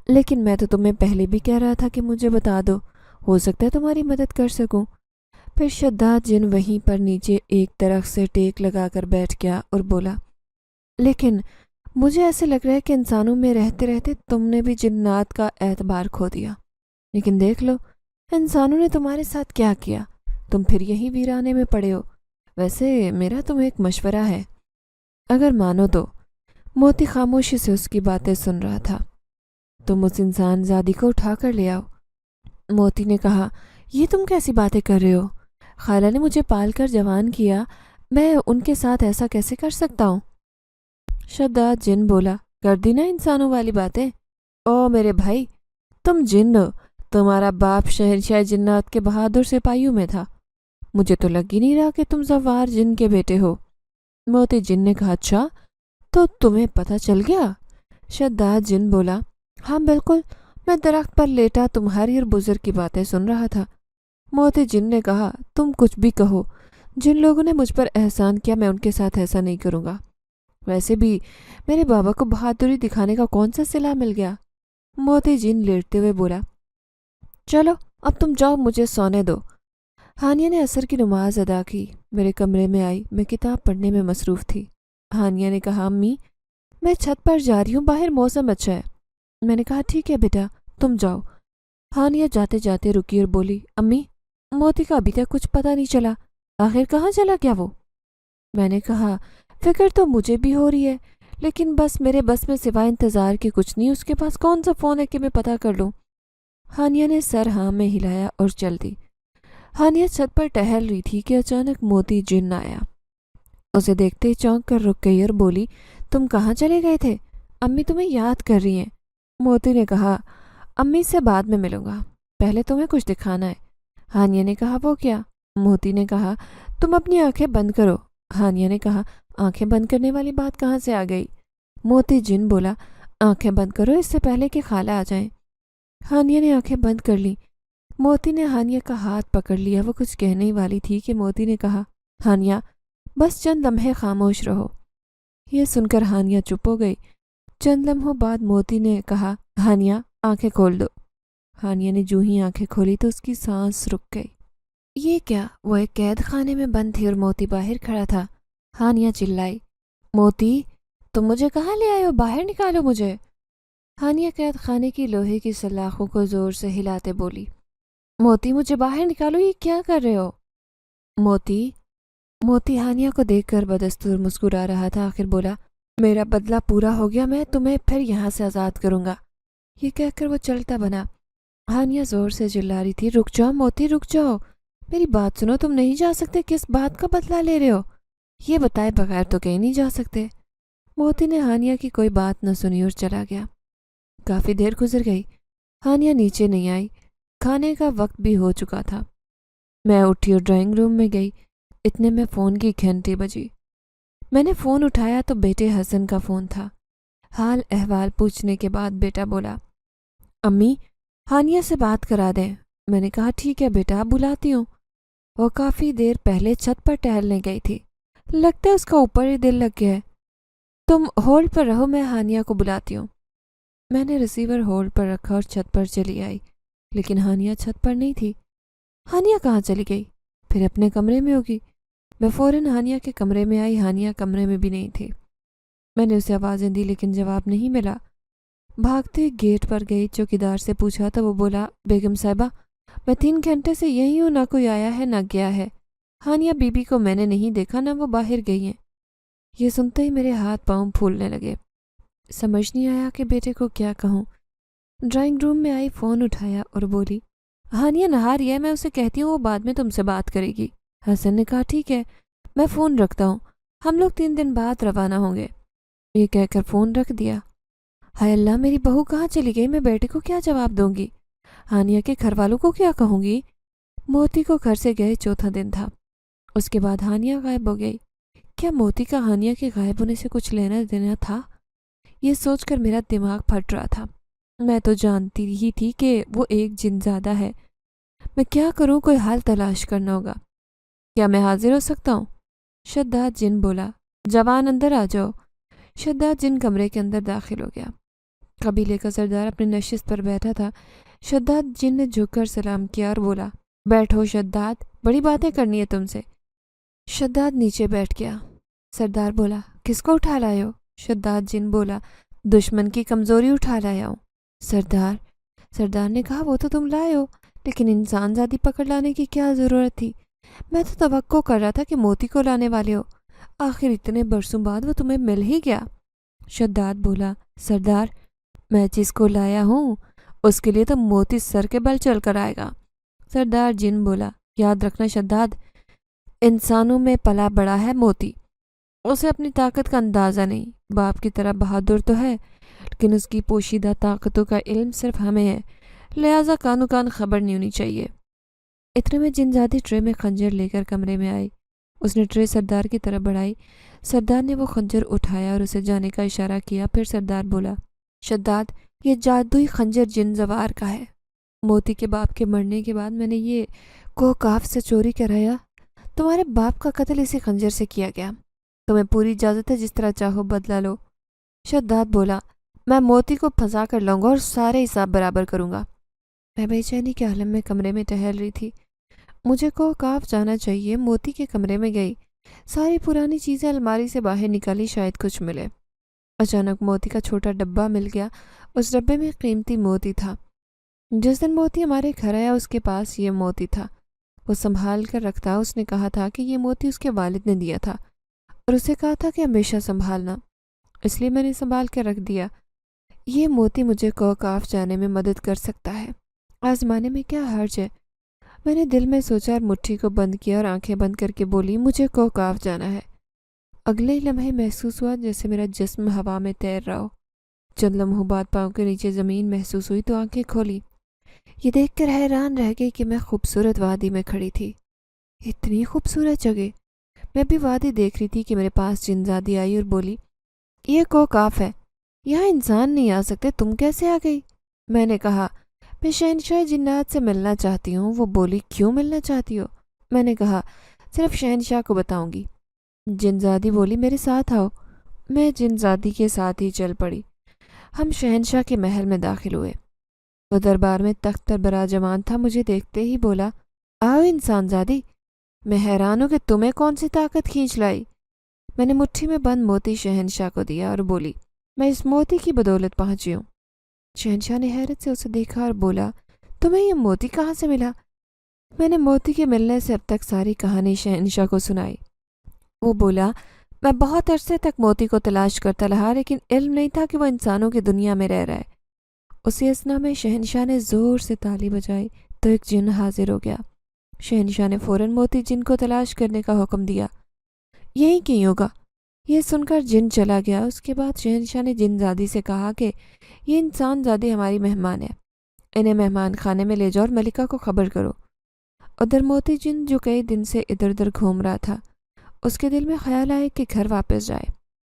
لیکن میں تو تمہیں پہلے بھی کہہ رہا تھا کہ مجھے بتا دو، ہو سکتا ہے تمہاری مدد کر سکوں۔ پھر شداد جن وہیں پر نیچے ایک درخت سے ٹیک لگا کر بیٹھ گیا اور بولا، لیکن مجھے ایسے لگ رہا ہے کہ انسانوں میں رہتے رہتے تم نے بھی جنات کا اعتبار کھو دیا، لیکن دیکھ لو انسانوں نے تمہارے ساتھ کیا کیا، تم پھر یہی ویرانے میں پڑے ہو۔ ویسے میرا تمہیں ایک مشورہ ہے، اگر مانو تو۔ موتی خاموشی سے اس کی باتیں سن رہا تھا۔ تم اس انسان زادی کو اٹھا کر لے آؤ۔ موتی نے کہا، یہ تم کیسی باتیں کر رہے ہو؟ خالہ نے مجھے پال کر جوان کیا، میں ان کے ساتھ ایسا کیسے کر سکتا ہوں؟ شداد جن بولا، کر دی نا انسانوں والی باتیں؟ او میرے بھائی، تم جن ہو، تمہارا باپ شہنشاہ جنات کے بہادر سپاہیوں میں تھا، مجھے تو لگ ہی نہیں رہا کہ تم زوار جن کے بیٹے ہو۔ موتی جن نے کہا، اچھا تو تمہیں پتہ چل گیا؟ شداد جن بولا، ہاں بالکل، میں درخت پر لیٹا تمہاری اور بزرگ کی باتیں سن رہا تھا۔ موتی جن نے کہا، تم کچھ بھی کہو، جن لوگوں نے مجھ پر احسان کیا میں ان کے ساتھ ایسا نہیں کروں گا، ویسے بھی میرے بابا کو بہادری دکھانے کا کون سا صلہ مل گیا؟ موتی جن لیٹتے ہوئے بولا، چلو اب تم جاؤ، مجھے سونے دو۔ ہانیہ نے عصر کی نماز ادا کی، میرے کمرے میں آئی، میں کتاب پڑھنے میں مصروف تھی۔ ہانیہ نے کہا، امی میں چھت پر جا رہی ہوں، باہر موسم اچھا ہے۔ میں نے کہا، ٹھیک ہے بیٹا تم جاؤ۔ ہانیہ جاتے جاتے رکی اور بولی، امی موتی کا ابھی تک کچھ پتہ نہیں چلا، آخر کہاں چلا گیا وہ؟ میں نے کہا، فکر تو مجھے بھی ہو رہی ہے، لیکن بس میرے بس میں سوائے انتظار کے کچھ نہیں، اس کے پاس کون سا فون ہے کہ میں پتہ کر لوں؟ ہانیہ نے سر ہاں میں ہلایا اور چل دی۔ ہانیہ چھت پر ٹہل رہی تھی کہ اچانک موتی جن آیا۔ اسے دیکھتے ہی چونک کر رک گئی اور بولی، تم کہاں چلے گئے تھے؟ امی تمہیں یاد کر رہی ہیں۔ موتی نے کہا، امی سے بعد میں ملوں گا، پہلے تمہیں کچھ دکھانا ہے۔ ہانیہ نے کہا، وہ کیا؟ موتی نے کہا، تم اپنی آنکھیں بند کرو۔ ہانیہ نے کہا، آنکھیں بند کرنے والی بات کہاں سے آ گئی؟ موتی جن بولا، آنکھیں بند کرو اس سے پہلے کہ خالہ آ جائیں۔ ہانیہ نے آنکھیں بند کر لیں۔ موتی نے ہانیہ کا ہاتھ پکڑ لیا، وہ کچھ کہنے والی تھی کہ موتی نے کہا، ہانیہ بس چند لمحے خاموش رہو۔ یہ سن کر ہانیہ چپ ہو گئی۔ چند لمحوں بعد موتی نے کہا، ہانیہ آنکھیں کھول دو۔ ہانیہ نے جو ہی آنکھیں کھولی تو اس کی سانس رک گئی۔ یہ کیا؟ وہ ایک قید خانے میں بند تھی اور موتی باہر کھڑا تھا۔ ہانیہ چلائی، موتی تم مجھے کہاں لے آئے ہو؟ باہر نکالو مجھے۔ ہانیہ قید خانے کی لوہے کی سلاخوں کو زور سے ہلاتے بولی، موتی مجھے باہر نکالو، یہ کیا کر رہے ہو؟ موتی ہانیہ کو دیکھ کر بدستور مسکرا رہا تھا، آخر بولا، میرا بدلہ پورا ہو گیا، میں تمہیں پھر یہاں سے آزاد کروں گا۔ یہ کہہ کر وہ چلتا بنا۔ ہانیہ زور سے چلا رہی تھی، رک جاؤ موتی، رک جاؤ، میری بات سنو، تم نہیں جا سکتے، کس بات کا بدلہ لے رہے ہو؟ یہ بتائے بغیر تو کہیں نہیں جا سکتے۔ موتی نے ہانیہ کی کوئی بات نہ سنی اور چلا گیا۔ کافی دیر گزر گئی، ہانیہ نیچے نہیں آئی۔ کھانے کا وقت بھی ہو چکا تھا۔ میں اٹھی اور ڈرائنگ روم میں گئی، اتنے میں فون کی گھنٹی بجی۔ میں نے فون اٹھایا تو بیٹے حسن کا فون تھا۔ حال احوال پوچھنے کے بعد بیٹا بولا، امی ہانیہ سے بات کرا دیں۔ میں نے کہا ٹھیک ہے بیٹا، بلاتی ہوں۔ وہ کافی دیر پہلے چھت پر ٹہلنے گئی تھی، لگتا ہے اس کا اوپر ہی دل لگ گیا ہے۔ تم ہولڈ پر رہو، میں ہانیہ کو بلاتی ہوں۔ میں نے ریسیور ہولڈ پر رکھا اور چھت پر چلی آئی، لیکن ہانیہ چھت پر نہیں تھی۔ ہانیہ کہاں چلی گئی؟ پھر اپنے کمرے میں ہوگی۔ میں فوراً ہانیہ کے کمرے میں آئی، ہانیہ کمرے میں بھی نہیں تھی۔ میں نے اسے آوازیں دی لیکن جواب نہیں ملا۔ بھاگتے گیٹ پر گئی، چوکیدار سے پوچھا تو وہ بولا، بیگم صاحبہ میں 3 گھنٹے سے یہی ہوں، نہ کوئی آیا ہے نہ گیا ہے۔ ہانیہ بی بی کو میں نے نہیں دیکھا، نہ وہ باہر گئی ہیں۔ یہ سنتے ہی میرے ہاتھ پاؤں پھولنے لگے، سمجھ نہیں آیا کہ بیٹے کو کیا کہوں۔ ڈرائنگ روم میں آئی، فون اٹھایا اور بولی، ہانیہ نہا رہی ہے، میں اسے کہتی ہوں، وہ بعد میں تم سے بات کرے گی۔ حسن نے کہا ٹھیک ہے، میں فون رکھتا ہوں، ہم لوگ 3 دن بعد روانہ ہوں گے۔ یہ کہہ کر فون رکھ دیا۔ ہائے اللہ، میری بہو کہاں چلی گئی؟ میں بیٹے کو کیا جواب دوں گی؟ ہانیہ کے گھر والوں کو کیا کہوں گی؟ موتی کو گھر سے گئے 4تھا دن تھا۔ اس کے بعد ہانیہ غائب ہو گئی۔ کیا موتی کا ہانیہ کے غائب ہونے سے کچھ لینا دینا تھا؟ یہ سوچ کر میرا دماغ پھٹ رہا تھا۔ میں تو جانتی ہی تھی کہ وہ ایک جن زادہ ہے۔ میں کیا کروں؟ کوئی حال تلاش کرنا ہوگا۔ کیا میں حاضر ہو سکتا ہوں؟ شداد جن بولا، جوان اندر آ جاؤ۔ شداد جن کمرے کے اندر داخل ہو گیا۔ قبیلے کا سردار اپنی نشست پر بیٹھا تھا۔ شداد جن نے جھک کر سلام کیا اور بولا، بیٹھو شداد، بڑی باتیں کرنی ہے تم سے۔ شداد نیچے بیٹھ گیا۔ سردار بولا، کس کو اٹھا لائے ہو؟ شداد جن بولا، دشمن کی کمزوری اٹھا لایا ہوں۔ سردار نے کہا، وہ تو تم لائے ہو، لیکن انسان زادی پکڑ لانے کی کیا ضرورت تھی؟ میں تو توقع کر رہا تھا کہ موتی کو لانے والے ہو، آخر اتنے برسوں بعد وہ تمہیں مل ہی گیا۔ شداد بولا، سردار میں جس کو لایا ہوں اس کے لیے تو موتی سر کے بل چل کر آئے گا۔ سردار جن بولا، یاد رکھنا شداد، انسانوں میں پلا بڑا ہے موتی، اسے اپنی طاقت کا اندازہ نہیں، باپ کی طرح بہادر تو ہے لیکن اس کی پوشیدہ طاقتوں کا علم صرف ہمیں ہے، لہٰذا کانو کان خبر نہیں ہونی چاہیے۔ اتنے میں جن زادی ٹرے میں خنجر لے کر کمرے میں آئی۔ اس نے ٹرے سردار کی طرف بڑھائی۔ سردار نے وہ خنجر اٹھایا اور اسے جانے کا اشارہ کیا۔ پھر سردار بولا، شداد یہ جادوئی خنجر جن زوار کا ہے۔ موتی کے باپ کے مرنے کے بعد میں نے یہ کوکاف سے چوری کرایا۔ تمہارے باپ کا قتل اسی خنجر سے کیا گیا۔ تمہیں پوری اجازت ہے، جس طرح چاہو بدلہ لو۔ شداد بولا، میں موتی کو پھنسا کر لاؤں گا اور سارے حساب برابر کروں گا۔ میں بے چینی کے عالم میں کمرے میں ٹہل رہی تھی۔ مجھے کوکاف جانا چاہیے۔ موتی کے کمرے میں گئی، ساری پرانی چیزیں الماری سے باہر نکالی، شاید کچھ ملے۔ اچانک موتی کا چھوٹا ڈبہ مل گیا۔ اس ڈبے میں قیمتی موتی تھا۔ جس دن موتی ہمارے گھر آیا اس کے پاس یہ موتی تھا، وہ سنبھال کر رکھتا۔ اس نے کہا تھا کہ یہ موتی اس کے والد نے دیا تھا اور اسے کہا تھا کہ ہمیشہ سنبھالنا، اس لیے میں نے سنبھال کر رکھ دیا۔ یہ موتی مجھے کوکاف جانے میں مدد کر سکتا ہے، آزمانے میں کیا حرج ہے؟ میں نے دل میں سوچا اور مٹھی کو بند کیا اور آنکھیں بند کر کے بولی، مجھے کوکاف جانا ہے۔ اگلے لمحے محسوس ہوا جیسے میرا جسم ہوا میں تیر رہا ہو۔ چند لمحوں بعد پاؤں کے نیچے زمین محسوس ہوئی تو آنکھیں کھولی۔ یہ دیکھ کر حیران رہ گئی کہ میں خوبصورت وادی میں کھڑی تھی۔ اتنی خوبصورت جگہ! میں بھی وادی دیکھ رہی تھی کہ میرے پاس جنزادی آئی اور بولی، یہ کوکاف ہے، یہاں انسان نہیں آ سکتے، تم کیسے آ گئی؟ میں نے کہا، میں شہنشاہ جنات سے ملنا چاہتی ہوں۔ وہ بولی، کیوں ملنا چاہتی ہو؟ میں نے کہا، صرف شہنشاہ کو بتاؤں گی۔ جنزادی بولی، میرے ساتھ آؤ۔ میں جنزادی کے ساتھ ہی چل پڑی۔ ہم شہنشاہ کے محل میں داخل ہوئے۔ وہ دربار میں تخت پر براجمان تھا۔ مجھے دیکھتے ہی بولا، آؤ انسان زادی۔ میں حیران ہوں کہ تمہیں کون سی طاقت کھینچ لائی۔ میں نے مٹھی میں بند موتی شہنشاہ کو دیا اور بولی، میں اس موتی کی بدولت پہنچی ہوں۔ شہنشاہ نے حیرت سے اسے دیکھا اور بولا، تمہیں یہ موتی کہاں سے ملا؟ میں نے موتی کے ملنے سے اب تک ساری کہانی شہنشاہ کو سنائی۔ وہ بولا، میں بہت عرصے تک موتی کو تلاش کرتا رہا، لیکن علم نہیں تھا کہ وہ انسانوں کی دنیا میں رہ رہا ہے۔ اسی اثنا میں شہنشاہ نے زور سے تالی بجائی تو ایک جن حاضر ہو گیا۔ شہنشاہ نے فوراً موتی جن کو تلاش کرنے کا حکم دیا۔ یہی کہیں ہوگا۔ یہ سن کر جن چلا گیا۔ اس کے بعد شہنشاہ نے جن زادی سے کہا کہ یہ انسان زادی ہماری مہمان ہے، انہیں مہمان خانے میں لے جاؤ اور ملکہ کو خبر کرو۔ ادھر موتی جن جو کئی دن سے ادھر ادھر گھوم رہا تھا، اس کے دل میں خیال آئے کہ گھر واپس جائے۔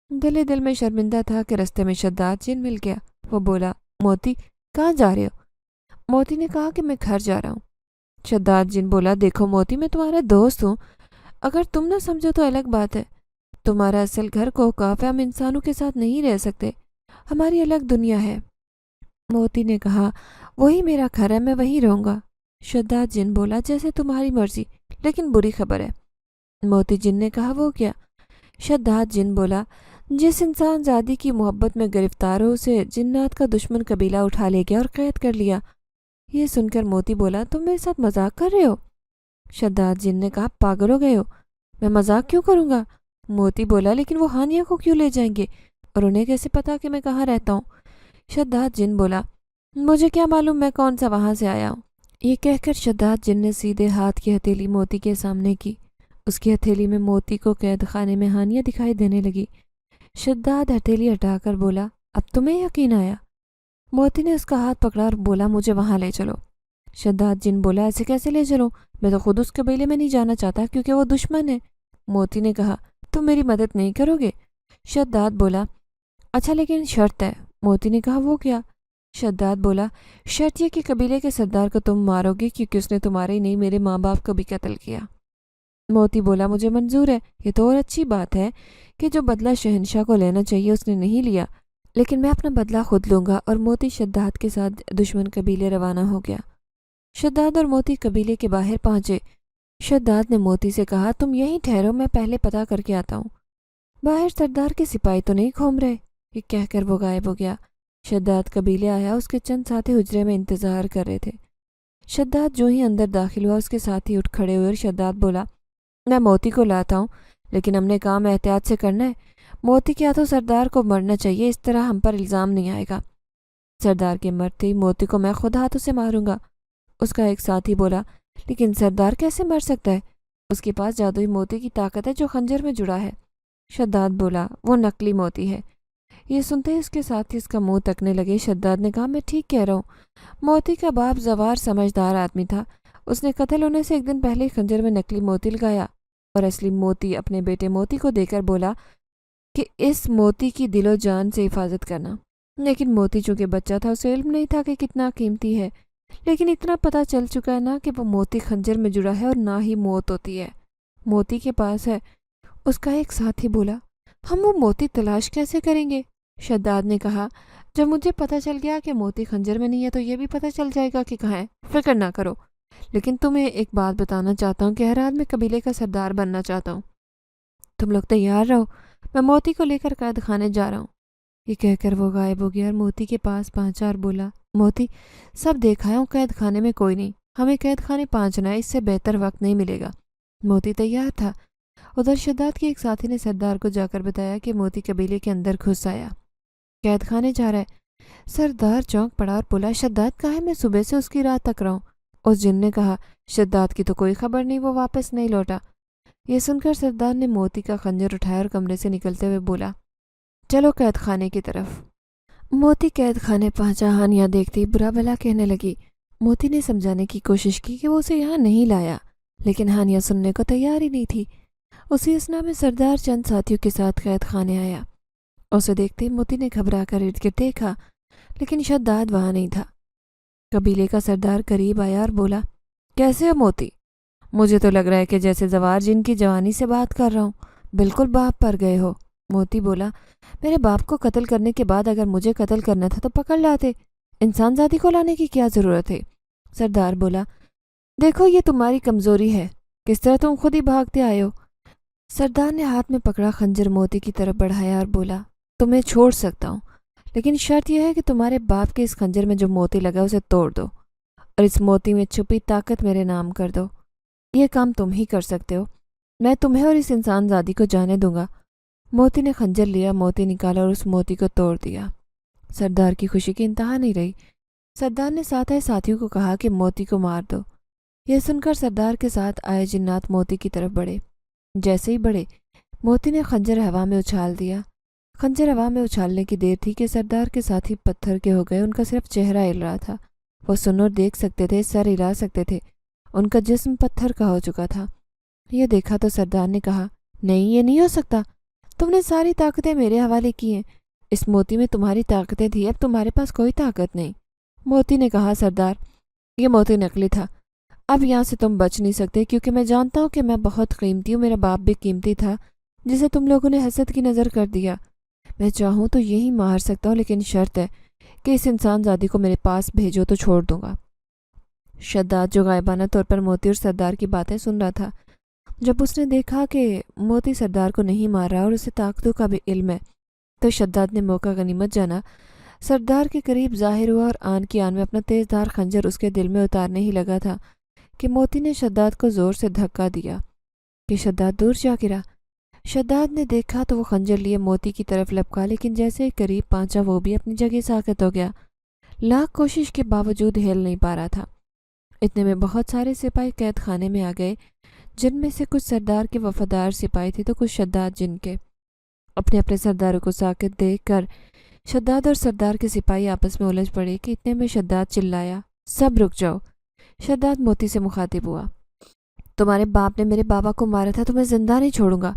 دل ہی دل میں شرمندہ تھا کہ رستے میں شداد جن مل گیا۔ وہ بولا، موتی کہاں جا رہے ہو؟ موتی نے کہا کہ میں گھر جا رہا ہوں۔ شداد جن بولا، دیکھو موتی، میں تمہارا دوست ہوں، اگر تم نہ سمجھو تو الگ بات ہے۔ تمہارا اصل گھر کوکاف ہے، ہم انسانوں کے ساتھ نہیں رہ سکتے، ہماری الگ دنیا ہے۔ موتی نے کہا، وہی میرا گھر ہے، میں وہیں رہوں گا۔ شداد جن بولا، جیسے تمہاری مرضی، لیکن بری خبر ہے۔ موتی جن نے کہا، وہ کیا؟ شداد جن بولا، جس انسان زادی کی محبت میں گرفتار ہو اسے جنات کا دشمن قبیلہ اٹھا لے گیا اور قید کر لیا۔ یہ سن کر موتی بولا، تم میرے ساتھ مذاق کر رہے ہو؟ شداد جن نے کہا، پاگل ہو گئے ہو، میں مذاق کیوں کروں گا؟ موتی بولا، لیکن وہ ہانیہ کو کیوں لے جائیں گے اور انہیں کیسے پتا کہ میں کہاں رہتا ہوں؟ شداد جن بولا، مجھے کیا معلوم میں کون سا وہاں سے آیا ہوں؟ یہ کہہ کر شداد جن نے سیدھے ہاتھ کی ہتھیلی موتی کے سامنے کی۔ اس کی ہتھیلی میں موتی کو قید خانے میں ہانیہ دکھائی دینے لگی۔ شداد ہتھیلی ہٹا کر بولا، اب تمہیں یقین آیا؟ موتی نے اس کا ہاتھ پکڑا اور بولا، مجھے وہاں لے چلو۔ شداد جن بولا، ایسے کیسے لے چلوں؟ میں تو خود اس قبیلے میں نہیں جانا چاہتا کیونکہ وہ دشمن ہے۔ موتی نے کہا، تم میری مدد نہیں کرو گے؟ شداد بولا، اچھا لیکن شرط ہے۔ موتی نے کہا، وہ کیا؟ شداد بولا، شرط یہ کہ قبیلے کے سردار کو تم مارو گے کیونکہ اس نے تمہارے ہی نہیں میرے ماں باپ کو بھی قتل کیا۔ موتی بولا، مجھے منظور ہے، یہ تو اور اچھی بات ہے کہ جو بدلہ شہنشاہ کو لینا چاہیے اس نے نہیں لیا، لیکن میں اپنا بدلہ خود لوں گا۔ اور موتی شداد کے ساتھ دشمن قبیلے روانہ ہو گیا۔ شداد اور موتی قبیلے کے باہر پہنچے۔ شداد نے موتی سے کہا، تم یہیں ٹھہرو، میں پہلے پتہ کر کے آتا ہوں، باہر سردار کے سپاہی تو نہیں گھوم رہے؟ یہ کہہ کر وہ غائب ہو گیا۔ شداد قبیلے آیا، اس کے چند ساتھی حجرے میں انتظار کر رہے تھے۔ شداد جو ہی اندر داخل ہوا، اس کے ساتھی اٹھ کھڑے ہوئے اور شداد بولا، میں موتی کو لاتا ہوں، لیکن ہم نے کام احتیاط سے کرنا ہے۔ موتی کے ہاتھوں سردار کو مرنا چاہیے، اس طرح ہم پر الزام نہیں آئے گا۔ سردار کے مرتے ہی موتی کو میں خود ہاتھوں سے ماروں گا۔ اس کا ایک ساتھی بولا، لیکن سردار کیسے مر سکتا ہے؟ اس کے پاس جادوئی موتی کی طاقت ہے جو خنجر میں جڑا ہے۔ شداد بولا، وہ نقلی موتی ہے۔ یہ سنتے ہی اس کے ساتھی اس کا منہ تکنے لگے۔ شداد نے کہا، میں ٹھیک کہہ رہا ہوں، موتی کا باپ زوار سمجھدار آدمی تھا، اس نے قتل ہونے سے ایک دن پہلے خنجر میں نقلی موتی لگایا اور اصلی موتی اپنے بیٹے موتی کو دے کر بولا کہ اس موتی کی دل و جان سے حفاظت کرنا۔ لیکن موتی چونکہ بچہ تھا، اسے علم نہیں تھا کہ کتنا قیمتی ہے، لیکن اتنا پتہ چل چکا ہے نا کہ وہ موتی خنجر میں جڑا ہے اور نہ ہی موت ہوتی ہے، موتی کے پاس ہے۔ اس کا ایک ساتھی بولا، ہم وہ موتی تلاش کیسے کریں گے؟ شداد نے کہا، جب مجھے پتہ چل گیا کہ موتی خنجر میں نہیں ہے تو یہ بھی پتہ چل جائے گا کہ کہاں ہے، فکر نہ کرو۔ لیکن تمہیں ایک بات بتانا چاہتا ہوں کہ ہر آدمی قبیلے کا سردار بننا چاہتا ہوں۔ تم لوگ تیار رہو، میں موتی کو لے کر قید خانے جا رہا ہوں۔ یہ کہہ کر وہ غائب ہو گیا اور موتی کے پاس پہنچا اور بولا، موتی، سب دیکھا ہوں، قید خانے میں کوئی نہیں، ہمیں قید خانے پہنچنا ہے، اس سے بہتر وقت نہیں ملے گا۔ موتی تیار تھا۔ ادھر شداد کے ایک ساتھی نے سردار کو جا کر بتایا کہ موتی قبیلے کے اندر گھس آیا، قید خانے جا رہا ہے۔ سردار چونک پڑا اور بولا، شداد کہاں ہے؟ میں صبح سے اس کی راہ تک رہا ہوں۔ اس جن نے کہا، شداد کی تو کوئی خبر نہیں، وہ واپس نہیں لوٹا۔ یہ سن کر سردار نے موتی کا خنجر اٹھایا اور کمرے سے نکلتے ہوئے بولا، چلو قید خانے کی طرف۔ موتی قید خانے پہنچا۔ ہانیہ دیکھتی برا بھلا کہنے لگی۔ موتی نے سمجھانے کی کوشش کی کہ وہ اسے یہاں نہیں لایا، لیکن ہانیہ سننے کو تیار ہی نہیں تھی۔ اسی اثنا میں سردار چند ساتھیوں کے ساتھ قید خانے آیا۔ اسے دیکھتے موتی نے گھبرا کر ارد گرد دیکھا، لیکن شداد وہاں نہیں تھا۔ قبیلے کا سردار قریب آیا اور بولا، کیسے ہو موتی؟ مجھے تو لگ رہا ہے کہ جیسے زوار جن کی جوانی سے بات کر رہا ہوں، بالکل باپ پر گئے ہو۔ موتی بولا، میرے باپ کو قتل کرنے کے بعد اگر مجھے قتل کرنا تھا تو پکڑ لاتے، انسان زادی کو لانے کی کیا ضرورت ہے؟ سردار بولا، دیکھو یہ تمہاری کمزوری ہے، کس طرح تم خود ہی بھاگتے آئے ہو۔ سردار نے ہاتھ میں پکڑا خنجر موتی کی طرف بڑھایا اور بولا، تمہیں چھوڑ سکتا ہوں، لیکن شرط یہ ہے کہ تمہارے باپ کے اس خنجر میں جو موتی لگا اسے توڑ دو اور اس موتی میں چھپی طاقت میرے نام کر دو۔ یہ کام تم ہی کر سکتے ہو، میں تمہیں اور اس انسان زادی کو جانے دوں گا۔ موتی نے خنجر لیا، موتی نکالا اور اس موتی کو توڑ دیا۔ سردار کی خوشی کی انتہا نہیں رہی۔ سردار نے ساتھ آئے ساتھیوں کو کہا کہ موتی کو مار دو۔ یہ سن کر سردار کے ساتھ آئے جنات موتی کی طرف بڑھے۔ جیسے ہی بڑھے، موتی نے خنجر ہوا میں اچھال دیا۔ خنجر ہوا میں اچھالنے کی دیر تھی کہ سردار کے ساتھی پتھر کے ہو گئے۔ ان کا صرف چہرہ ہل رہا تھا، وہ سن اور دیکھ سکتے تھے، سر ہلا سکتے تھے، ان کا جسم پتھر کا ہو چکا تھا۔ یہ دیکھا تو سردار نے کہا، نہیں، یہ نہیں ہو سکتا، تم نے ساری طاقتیں میرے حوالے کی ہیں، اس موتی میں تمہاری طاقتیں تھی، اب تمہارے پاس کوئی طاقت نہیں۔ موتی نے کہا، سردار، یہ موتی نکلی تھا، اب یہاں سے تم بچ نہیں سکتے، کیونکہ میں جانتا ہوں کہ میں بہت قیمتی ہوں، میرا باپ بھی قیمتی تھا جسے تم لوگوں نے حسد کی نظر کر دیا۔ میں چاہوں تو یہی مار سکتا ہوں، لیکن شرط ہے کہ اس انسان زادی کو میرے پاس بھیجو تو چھوڑ دوں گا۔ شداد، جو غائبانہ طور پر موتی اور سردار کی باتیں سن رہا تھا، جب اس نے دیکھا کہ موتی سردار کو نہیں مار رہا اور اسے طاقتوں کا بھی علم ہے، تو شداد نے موقع غنیمت جانا، سردار کے قریب ظاہر ہوا اور آن کی آن میں اپنا تیز دھار خنجر اس کے دل میں اتارنے ہی لگا تھا کہ موتی نے شداد کو زور سے دھکا دیا کہ شداد دور جا گرا۔ شداد نے دیکھا تو وہ خنجر لیے موتی کی طرف لپکا، لیکن جیسے ہی قریب پہنچا وہ بھی اپنی جگہ ساکت ہو گیا، لاکھ کوشش کے باوجود ہل نہیں پا رہا تھا۔ اتنے میں بہت سارے سپاہی قید خانے میں آ گئے، جن میں سے کچھ سردار کے وفادار سپاہی تھے تو کچھ شداد جن کے۔ اپنے اپنے سرداروں کو ساکت دیکھ کر شداد اور سردار کے سپاہی آپس میں الجھ پڑے کہ اتنے میں شداد چلایا، سب رک جاؤ۔ شداد موتی سے مخاطب ہوا، تمہارے باپ نے میرے بابا کو مارا تھا، تمہیں زندہ نہیں چھوڑوں گا۔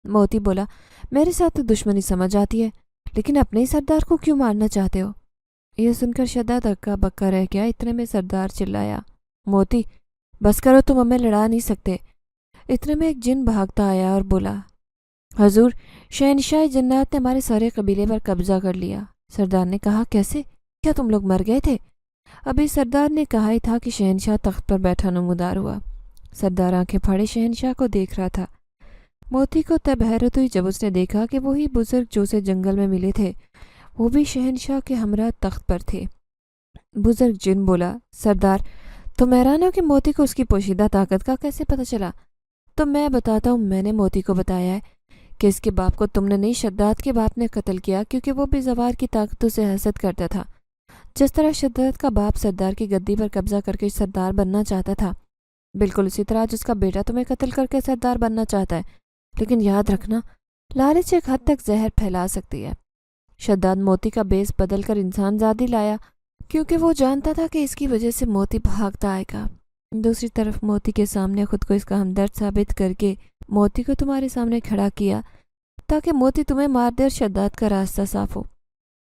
موتی بولا، میرے ساتھ تو دشمنی سمجھ آتی ہے، لیکن اپنے ہی سردار کو کیوں مارنا چاہتے ہو؟ یہ سن کر شداد اکا بکا رہ گیا۔ اتنے میں سردار چلایا، موتی بس کرو، تم ہمیں لڑا نہیں سکتے۔ اتنے میں ایک جن بھاگتا آیا اور بولا، حضور، شہنشاہ جنات نے ہمارے سارے قبیلے پر قبضہ کر لیا۔ سردار نے کہا، کیسے؟ کیا تم لوگ مر گئے تھے؟ ابھی سردار نے کہا ہی تھا کہ شہنشاہ تخت پر بیٹھا نمودار ہوا۔ سردار آنکھیں پھاڑے شہنشاہ کو دیکھ رہا تھا۔ موتی کو تب حیرت ہوئی جب اس نے دیکھا کہ وہی بزرگ جو اسے جنگل میں ملے تھے، وہ بھی شہنشاہ کے ہمراہ تخت پر تھے۔ بزرگ جن بولا، سردار، تم حیران ہو کہ موتی کو اس کی پوشیدہ طاقت کا کیسے پتہ چلا؟ تو میں بتاتا ہوں، میں نے موتی کو بتایا ہے کہ اس کے باپ کو تم نے نہیں، شداد کے باپ نے قتل کیا، کیونکہ وہ بھی زوار کی طاقتوں سے حسد کرتا تھا۔ جس طرح شداد کا باپ سردار کی گدی پر قبضہ کر کے سردار بننا چاہتا تھا، بالکل اسی طرح جس کا بیٹا تمہیں قتل کر کے سردار بننا چاہتا ہے۔ لیکن یاد رکھنا، لالچ ایک حد تک زہر پھیلا سکتی ہے۔ شداد موتی کا بیس بدل کر انسان زادی لایا، کیونکہ وہ جانتا تھا کہ اس کی وجہ سے موتی بھاگتا آئے گا۔ دوسری طرف موتی کے سامنے خود کو اس کا ہمدرد ثابت کر کے موتی کو تمہارے سامنے کھڑا کیا تاکہ موتی تمہیں مار دے اور شداد کا راستہ صاف ہو۔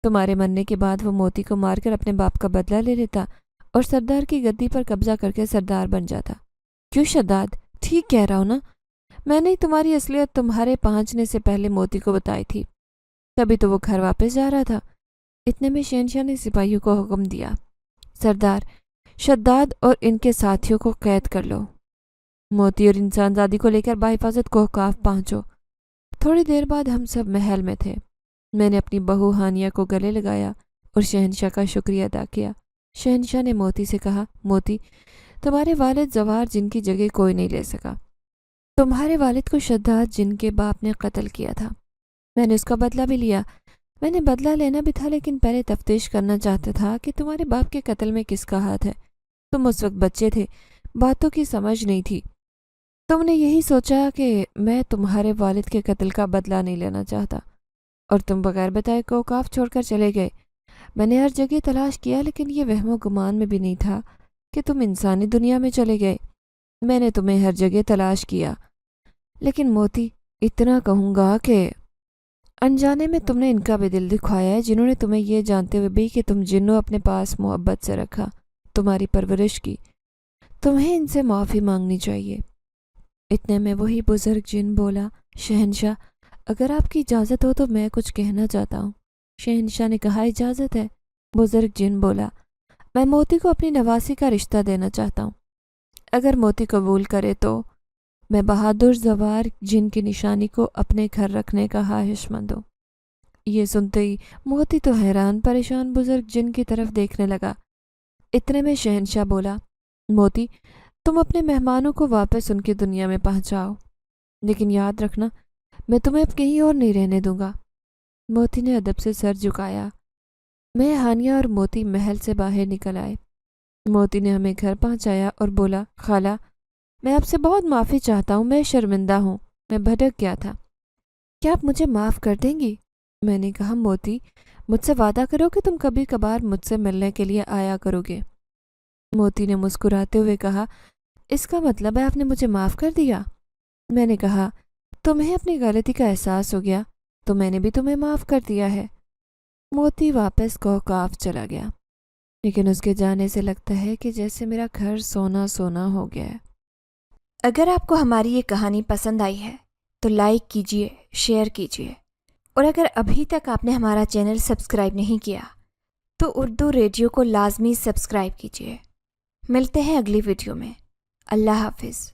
تمہارے مرنے کے بعد وہ موتی کو مار کر اپنے باپ کا بدلہ لے لیتا اور سردار کی گدی پر قبضہ کر کے سردار بن جاتا۔ کیوں شداد؟ ٹھیک کہہ رہا ہوں نا؟ میں نے تمہاری اصلیت تمہارے پہنچنے سے پہلے موتی کو بتائی تھی، تبھی تو وہ گھر واپس جا رہا تھا۔ اتنے میں شہنشاہ نے سپاہیوں کو حکم دیا، سردار، شداد اور ان کے ساتھیوں کو قید کر لو، موتی اور انسان زادی کو لے کر بحفاظت کوہکاف پہنچو۔ تھوڑی دیر بعد ہم سب محل میں تھے۔ میں نے اپنی بہو ہانیہ کو گلے لگایا اور شہنشاہ کا شکریہ ادا کیا۔ شہنشاہ نے موتی سے کہا، موتی، تمہارے والد زوار جن کی جگہ کوئی نہیں لے سکا۔ تمہارے والد کو شداد جن کے باپ نے قتل کیا تھا، میں نے اس کا بدلہ بھی لیا۔ میں نے بدلہ لینا بھی تھا، لیکن پہلے تفتیش کرنا چاہتا تھا کہ تمہارے باپ کے قتل میں کس کا ہاتھ ہے۔ تم اس وقت بچے تھے، باتوں کی سمجھ نہیں تھی۔ تم نے یہی سوچا کہ میں تمہارے والد کے قتل کا بدلہ نہیں لینا چاہتا، اور تم بغیر بتائے کوکاف چھوڑ کر چلے گئے۔ میں نے ہر جگہ تلاش کیا، لیکن یہ وہم و گمان میں بھی نہیں تھا کہ تم انسانی دنیا میں چلے گئے۔ میں نے تمہیں ہر جگہ تلاش کیا، لیکن موتی، اتنا کہوں گا کہ انجانے میں تم نے ان کا بھی دل دکھایا ہے، جنہوں نے تمہیں یہ جانتے ہوئے بھی کہ تم جنوں اپنے پاس محبت سے رکھا، تمہاری پرورش کی، تمہیں ان سے معافی مانگنی چاہیے۔ اتنے میں وہی بزرگ جن بولا، شہنشاہ، اگر آپ کی اجازت ہو تو میں کچھ کہنا چاہتا ہوں۔ شہنشاہ نے کہا، اجازت ہے۔ بزرگ جن بولا، میں موتی کو اپنی نواسی کا رشتہ دینا چاہتا ہوں۔ اگر موتی قبول کرے تو میں بہادر زوار جن کی نشانی کو اپنے گھر رکھنے کا خواہش مند ہوں۔ یہ سنتے ہی موتی تو حیران پریشان بزرگ جن کی طرف دیکھنے لگا۔ اتنے میں شہنشاہ بولا، موتی، تم اپنے مہمانوں کو واپس ان کی دنیا میں پہنچاؤ، لیکن یاد رکھنا میں تمہیں اب کہیں اور نہیں رہنے دوں گا۔ موتی نے ادب سے سر جھکایا۔ میں، ہانیہ اور موتی محل سے باہر نکل آئے۔ موتی نے ہمیں گھر پہنچایا اور بولا، خالہ میں آپ سے بہت معافی چاہتا ہوں، میں شرمندہ ہوں، میں بھٹک گیا تھا، کیا آپ مجھے معاف کر دیں گی؟ میں نے کہا، موتی مجھ سے وعدہ کرو کہ تم کبھی کبھار مجھ سے ملنے کے لیے آیا کرو گے۔ موتی نے مسکراتے ہوئے کہا، اس کا مطلب ہے آپ نے مجھے معاف کر دیا؟ میں نے کہا، تمہیں اپنی غلطی کا احساس ہو گیا تو میں نے بھی تمہیں معاف کر دیا ہے۔ موتی واپس کوکاف چلا گیا، لیکن اس کے جانے سے لگتا ہے کہ جیسے میرا گھر سونا سونا ہو گیا ہے۔ اگر آپ کو ہماری یہ کہانی پسند آئی ہے تو لائک کیجیے، شیئر کیجیے، اور اگر ابھی تک آپ نے ہمارا چینل سبسکرائب نہیں کیا تو اردو ریڈیو کو لازمی سبسکرائب کیجیے۔ ملتے ہیں اگلی ویڈیو میں۔ اللہ حافظ۔